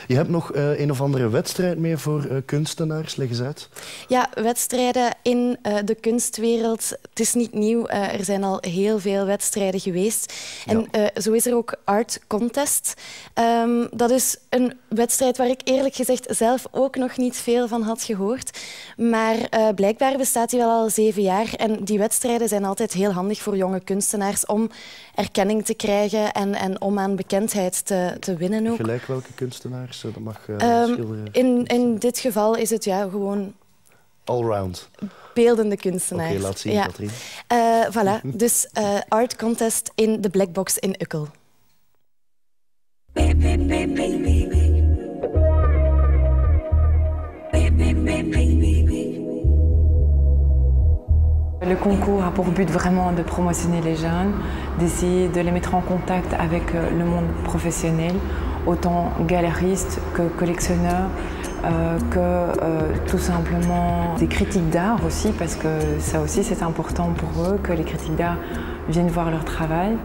Je hebt nog een of andere wedstrijd mee voor kunstenaars. Leg eens uit. Ja, wedstrijden in de kunstwereld. Het is niet nieuw. Er zijn al heel veel wedstrijden geweest. En zo is er ook Art Contest. Dat is een wedstrijd waar ik eerlijk gezegd zelf ook nog niet veel van had gehoord. Maar blijkbaar bestaat die wel al 7 jaar. En die wedstrijden zijn altijd heel handig voor jonge kunstenaars om erkenning te krijgen en om aan bekendheid te winnen ook. Gelijk welke kunstenaars? Dat mag schilderen. In dit geval is het gewoon... Allround. Beeldende kunstenaars. Oké, laat zien, ja. Katrien. Voilà, dus Art Contest in de Black Box in Uccle. Le concours a pour but vraiment de promotionner les jeunes, d'essayer de les mettre en contact avec le monde professionnel, autant galeristes que collectionneurs, que tout simplement des critiques d'art aussi, parce que ça aussi c'est important pour eux, que les critiques d'art viennent voir leur travail.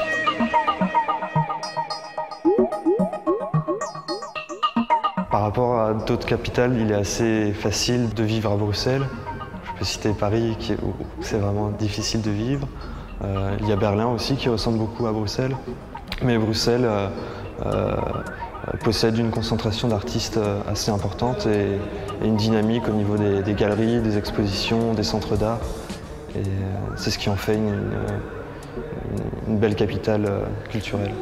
Par rapport à d'autres capitales, il est assez facile de vivre à Bruxelles. Je peux citer Paris, où c'est vraiment difficile de vivre. Il y a Berlin aussi qui ressemble beaucoup à Bruxelles. Mais Bruxelles possède une concentration d'artistes assez importante et une dynamique au niveau des galeries, des expositions, des centres d'art. Et c'est ce qui en fait une belle capitale culturelle.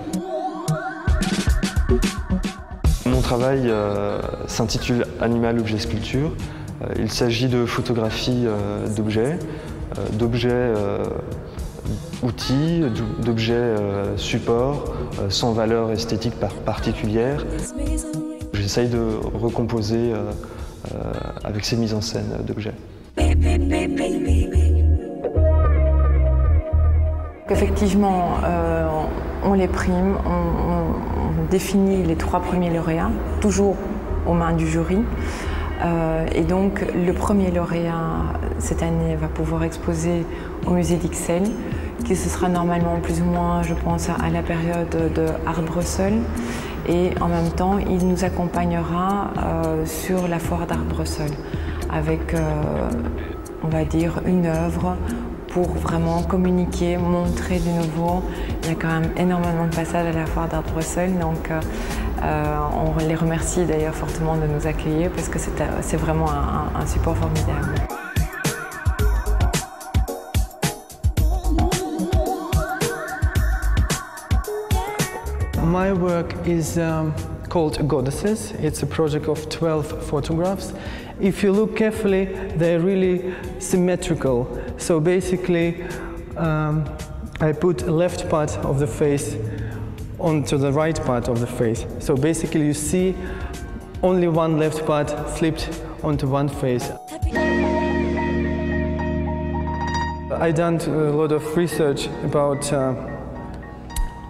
Mon travail s'intitule Animal, objet, sculpture. Il s'agit de photographie d'objets, outils, d'objets supports, sans valeur esthétique particulière. J'essaye de recomposer avec ces mises en scène d'objets. Effectivement, on les prime, on définit les 3 premiers lauréats, toujours aux mains du jury. Et donc le premier lauréat cette année va pouvoir exposer au musée d'Ixelles, qui ce sera normalement plus ou moins, je pense, à la période de Art Brussels. Et en même temps, il nous accompagnera sur la foire d'Art Brussels avec, on va dire, une œuvre pour vraiment communiquer, montrer du nouveau. Il y a quand même énormément de passages à la foire d'Art Bruxelles, donc on les remercie d'ailleurs fortement de nous accueillir parce que c'est vraiment un support formidable. My work is called Goddesses. It's a project of 12 photographs. If you look carefully, they're really symmetrical. So basically, I put the left part of the face onto the right part of the face. So basically you see only one left part flipped onto one face. I done a lot of research about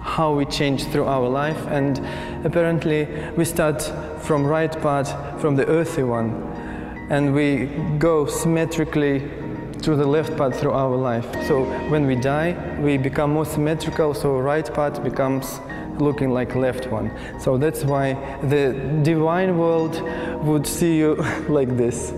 how we change through our life, and apparently we start from right part, from the earthy one, and we go symmetrically to the left part through our life. So when we die, we become more symmetrical, so right part becomes looking like left one. So that's why the divine world would see you like this.